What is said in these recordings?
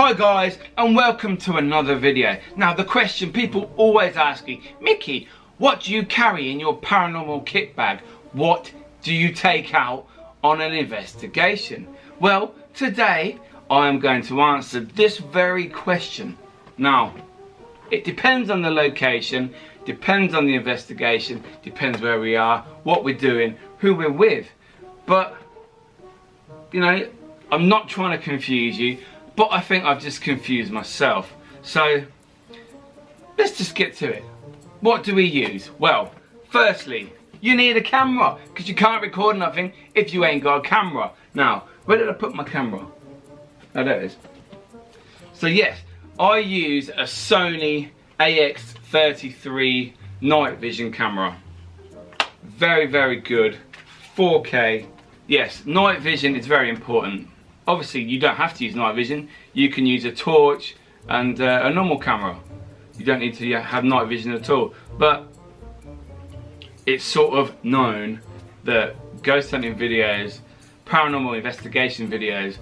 Hi guys, and welcome to another video. Now the question people always ask me, Mickey, what do you carry in your paranormal kit bag? What do you take out on an investigation? Well, today I am going to answer this very question. Now, it depends on the location, depends on the investigation, depends where we are, what we're doing, who we're with. But, you know, I'm not trying to confuse you, but I think I've just confused myself. So, let's just get to it. What do we use? Well, firstly, you need a camera, because you can't record nothing if you ain't got a camera. Now, where did I put my camera? Oh, there it is. So yes, I use a Sony AX33 night vision camera. Very, very good. 4K. Yes, night vision is very important. Obviously, you don't have to use night vision. You can use a torch and a normal camera. You don't need to have night vision at all. But it's sort of known that ghost hunting videos, paranormal investigation videos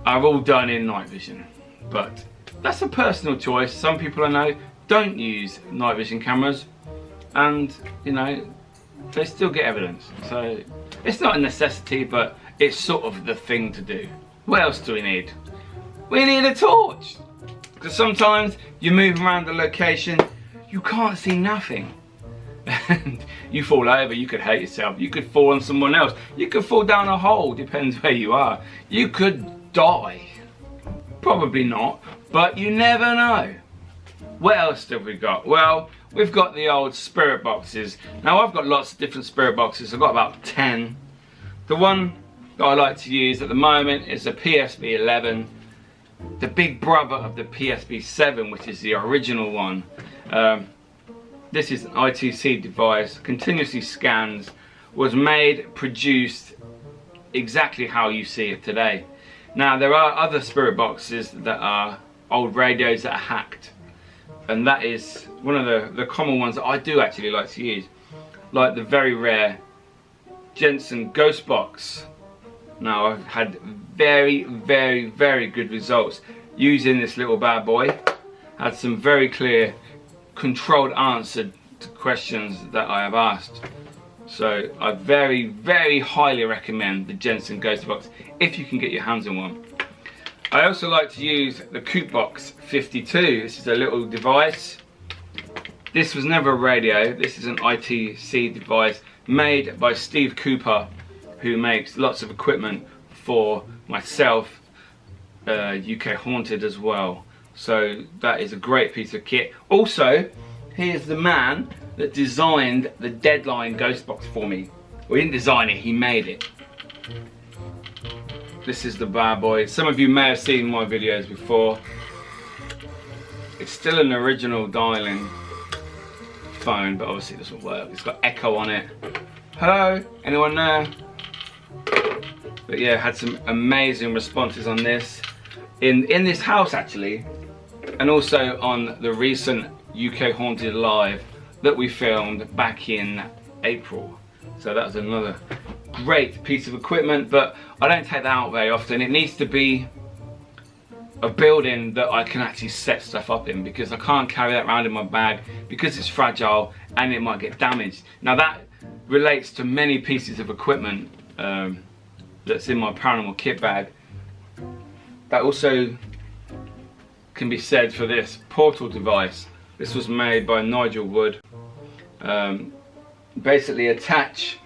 are all done in night vision. But that's a personal choice. Some people I know don't use night vision cameras, and you know, they still get evidence. So it's not a necessity, but it's sort of the thing to do. What else do we need? We need a torch, because sometimes you move around the location, you can't see nothing. And you fall over, you could hurt yourself, you could fall on someone else, you could fall down a hole, depends where you are. You could die. Probably not, but you never know. What else have we got? Well, we've got the old spirit boxes. Now I've got lots of different spirit boxes. I've got about 10. The one that I like to use at the moment is the PSB11, the big brother of the PSB7, which is the original one. This is an ITC device, continuously scans, was made, produced exactly how you see it today. Now there are other spirit boxes that are old radios that are hacked, and that is one of the common ones that I do actually like to use, like the very rare Jensen Ghost Box. Now I've had very, very, very good results using this little bad boy. Had some very clear, controlled answer to questions that I have asked. So I very, very highly recommend the Jensen Ghost Box if you can get your hands on one. I also like to use the Coop Box 52. This is a little device. This was never a radio. This is an ITC device made by Steve Cooper, who makes lots of equipment for myself, UK Haunted as well. So that is a great piece of kit. Also, here's the man that designed the Deadline Ghost Box for me. Well, he didn't design it, he made it. This is the bad boy. Some of you may have seen my videos before. It's still an original dialing phone, but obviously it doesn't work. It's got echo on it. Hello, anyone there? But yeah, had some amazing responses on this. In this house actually, and also on the recent UK Haunted Live that we filmed back in April. So that was another great piece of equipment, but I don't take that out very often. It needs to be a building that I can actually set stuff up in, because I can't carry that around in my bag because it's fragile and it might get damaged. Now that relates to many pieces of equipment that's in my paranormal kit bag. That also can be said for this portal device. This was made by Nigel Wood. Basically attach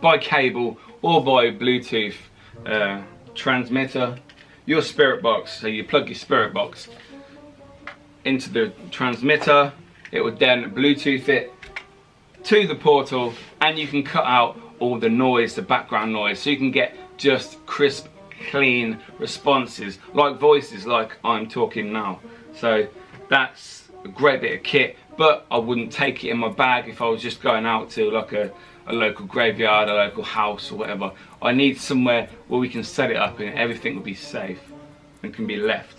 by cable or by Bluetooth transmitter your spirit box. So you plug your spirit box into the transmitter, it would then Bluetooth it to the portal, and you can cut out all the noise, the background noise, so you can get just crisp, clean responses, like voices like I'm talking now. So that's a great bit of kit, but I wouldn't take it in my bag if I was just going out to like a local graveyard, a local house or whatever. I need somewhere where we can set it up and everything will be safe and can be left.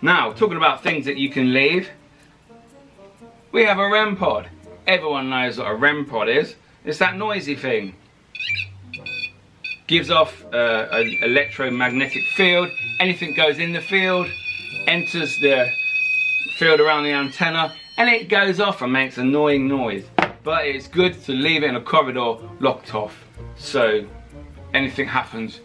Now, talking about things that you can leave, we have a REM pod. Everyone knows what a REM pod is. It's that noisy thing. gives off an electromagnetic field. Anything goes in the field enters the field around the antenna, and it goes off and makes annoying noise. But it's good to leave it in a corridor locked off, so anything happens,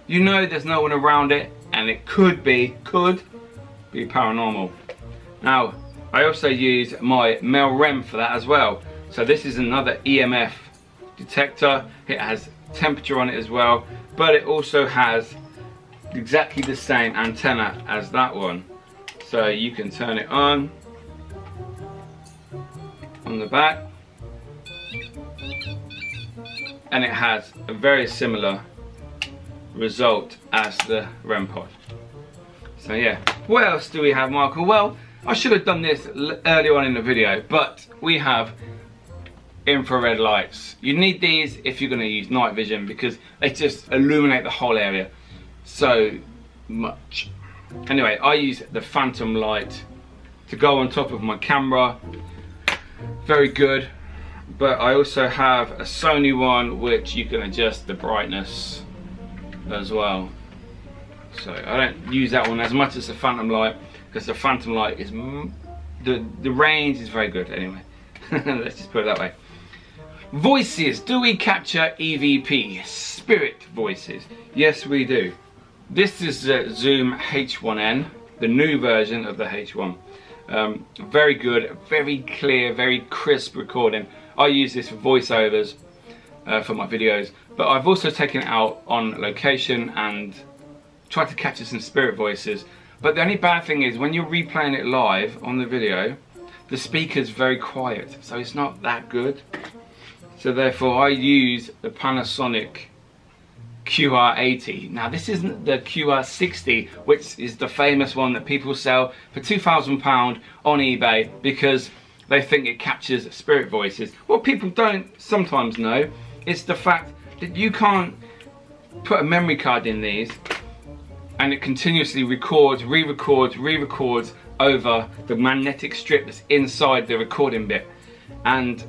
you know there's no one around it, and it could be paranormal. Now, I also use my male REM for that as well. So this is another EMF detector. It has temperature on it as well, but it also has exactly the same antenna as that one. So you can turn it on the back, and it has a very similar result as the REM pod. So yeah, what else do we have, Michael? Well, I should have done this earlier on in the video, but we have infrared lights. You need these if you're going to use night vision, because they just illuminate the whole area so much. Anyway, I use the phantom light to go on top of my camera. Very good. But I also have a Sony one which you can adjust the brightness as well. So I don't use that one as much as the phantom light, because the phantom light is the range is very good anyway. Let's just put it that way. Voices. Do we capture EVP, spirit voices? Yes, we do. This is the Zoom H1N, the new version of the H1. Very good, very clear, very crisp recording. I use this for voiceovers for my videos, but I've also taken it out on location and tried to capture some spirit voices. But the only bad thing is when you're replaying it live on the video, the speaker's very quiet, so it's not that good. So therefore I use the Panasonic QR80. Now this isn't the QR60, which is the famous one that people sell for £2,000 on eBay because they think it captures spirit voices. What people don't sometimes know is the fact that you can't put a memory card in these and it continuously records, re-records over the magnetic strip that's inside the recording bit, and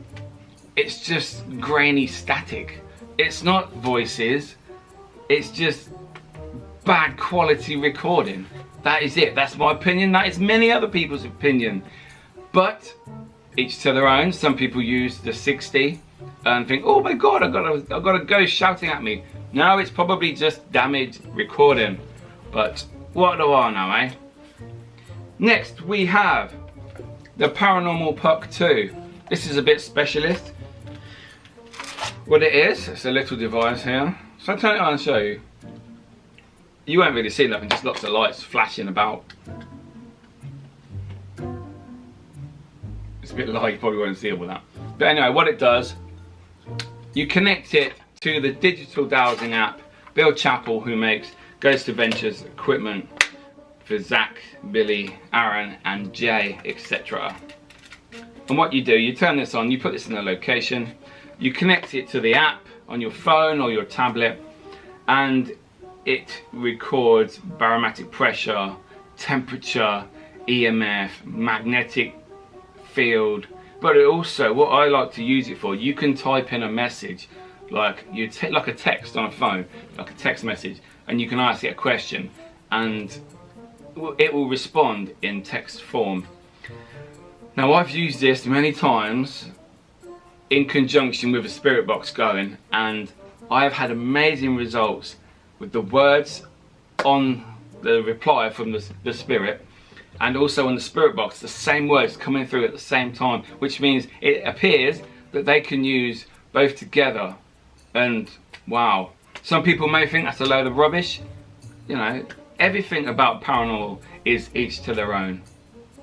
it's just grainy static. It's not voices, it's just bad quality recording. That is it. That's my opinion. That is many other people's opinion, but each to their own. Some people use the 60 and think, oh my god, I've got a ghost shouting at me. No, it's probably just damaged recording. But what do I know, eh? Next we have the Paranormal Puck 2. This is a bit specialist. What it is, it's a little device here. So I'll turn it on and show you. You won't really see nothing, just lots of lights flashing about. It's a bit light, you probably won't see all that. But anyway, what it does, you connect it to the digital dowsing app. Bill Chappell, who makes Ghost Adventures equipment for Zach, Billy, Aaron and Jay, etc. And what you do, you turn this on, you put this in a location, you connect it to the app on your phone or your tablet, and it records barometric pressure, temperature, EMF, magnetic field. But it also, what I like to use it for, you can type in a message, like like a text on a phone, like a text message, and you can ask it a question and it will respond in text form. Now I've used this many times in conjunction with a spirit box going, and I have had amazing results with the words on the reply from the spirit, and also on the spirit box, the same words coming through at the same time, which means it appears that they can use both together. And wow, some people may think that's a load of rubbish. You know, everything about paranormal is each to their own.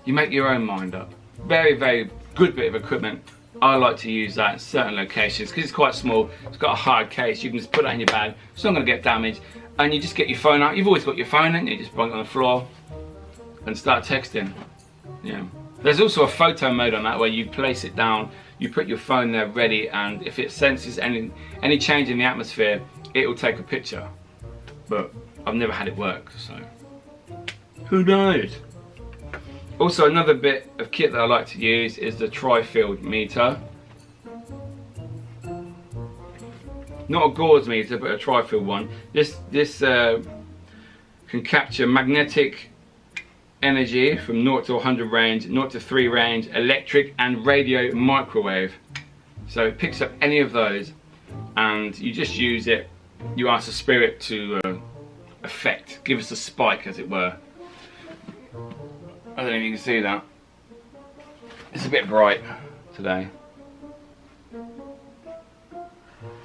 You make your own mind up. Very, very good bit of equipment. I like to use that in certain locations because it's quite small. It's got a hard case. You can just put that in your bag. It's not going to get damaged. And you just get your phone out. You've always got your phone and you just put it on the floor and start texting. Yeah. There's also a photo mode on that where you place it down, you put your phone there ready, and if it senses any change in the atmosphere, it will take a picture. But I've never had it work, so who knows? Also, another bit of kit that I like to use is the tri-field meter. not a gauze meter, but a tri-field one. This can capture magnetic energy from 0 to 100 range, 0 to 3 range, electric and radio microwave. So it picks up any of those, and you just use it. You ask the spirit to give us a spike, as it were. I don't know if you can see that. It's a bit bright today.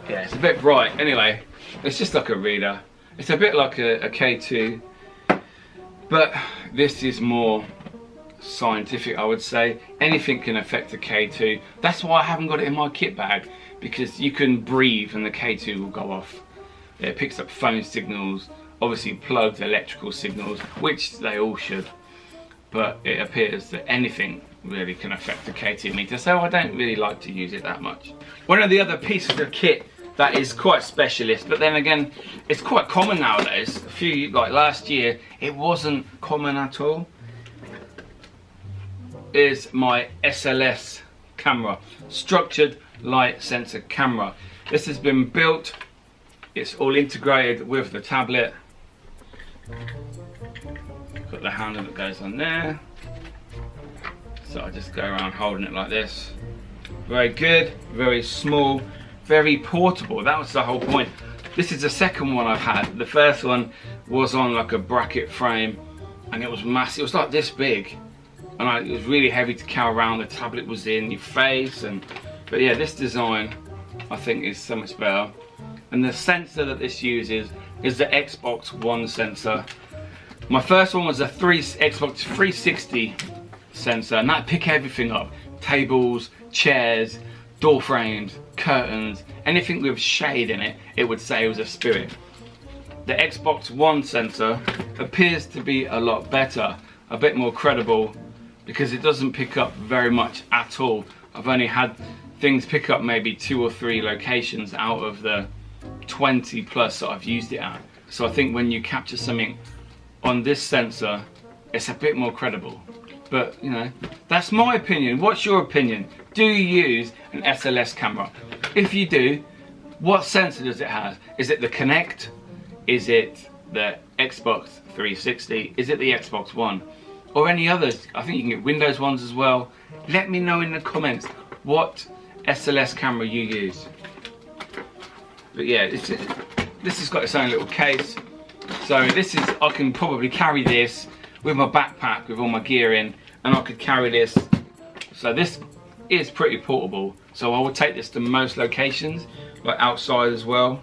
Yeah, it's a bit bright. Anyway, it's just like a reader. It's a bit like a K2, but this is more scientific, I would say. Anything can affect a K2. That's why I haven't got it in my kit bag, because you can breathe and the K2 will go off. It picks up phone signals, obviously plugs, electrical signals, which they all should, but it appears that anything really can affect the K2 meter, so I don't really like to use it that much. One of the other pieces of kit that is quite specialist, but then again it's quite common nowadays. Like last year it wasn't common at all, is my SLS camera, structured light sensor camera. This has been built, it's all integrated with the tablet. Got the handle that goes on there, so I just go around holding it like this. Very good, very small, very portable. That was the whole point. This is the second one I've had. The first one was on like a bracket frame, and it was massive. It was like this big, and it was really heavy to carry around. The tablet was in your face, but yeah, this design I think is so much better. And the sensor that this uses is the Xbox One sensor. My first one was a Xbox 360 sensor, and that picked everything up. Tables, chairs, door frames, curtains, anything with shade in it, it would say it was a spirit. The Xbox One sensor appears to be a lot better, a bit more credible, because it doesn't pick up very much at all. I've only had things pick up maybe 2 or 3 locations out of the 20 plus that I've used it at. So I think when you capture something on this sensor, it's a bit more credible. But you know, that's my opinion. What's your opinion? Do you use an SLS camera? If you do, what sensor does it have? Is it the Kinect? Is it the Xbox 360? Is it the Xbox One? Or any others? I think you can get Windows ones as well. Let me know in the comments what SLS camera you use. But yeah, this has got its own little case. So I can probably carry this with my backpack with all my gear in, and I could carry this. So this is pretty portable. So I would take this to most locations, like outside as well,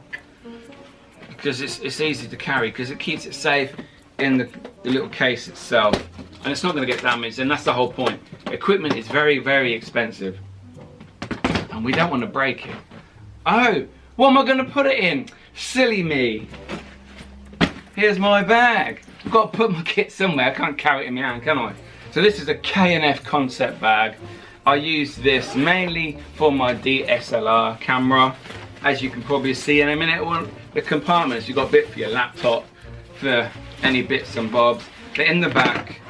because it's easy to carry, because it keeps it safe in the little case itself, and it's not going to get damaged. And that's the whole point. Equipment is very, very expensive, and we don't want to break it. Oh, what am I going to put it in? Silly me. Here's my bag. I've got to put my kit somewhere. I can't carry it in my hand, can I? So this is a K&F concept bag. I use this mainly for my DSLR camera. As you can probably see in a minute, all the compartments, you've got a bit for your laptop, for any bits and bobs. But in the back,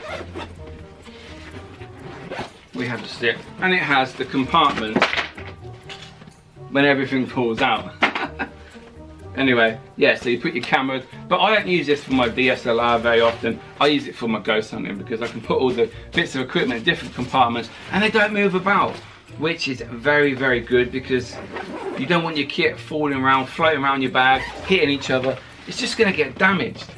we have the stick, and it has the compartment when everything falls out. Anyway, yeah, so you put your cameras, but I don't use this for my DSLR very often. I use it for my ghost hunting, because I can put all the bits of equipment in different compartments and they don't move about, which is very, very good, because you don't want your kit falling around, floating around your bag, hitting each other. It's just going to get damaged.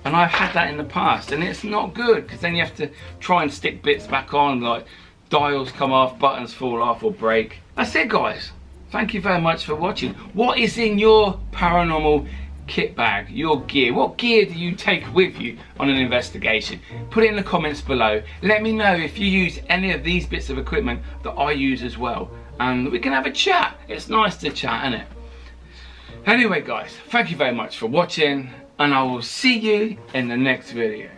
And I've had that in the past, and it's not good, because then you have to try and stick bits back on, like dials come off, buttons fall off or break. That's it, guys. Thank you very much for watching. What is in your paranormal kit bag, your gear? What gear do you take with you on an investigation? Put it in the comments below. Let me know if you use any of these bits of equipment that I use as well, and we can have a chat. It's nice to chat, isn't it? Anyway guys, thank you very much for watching, and I will see you in the next video.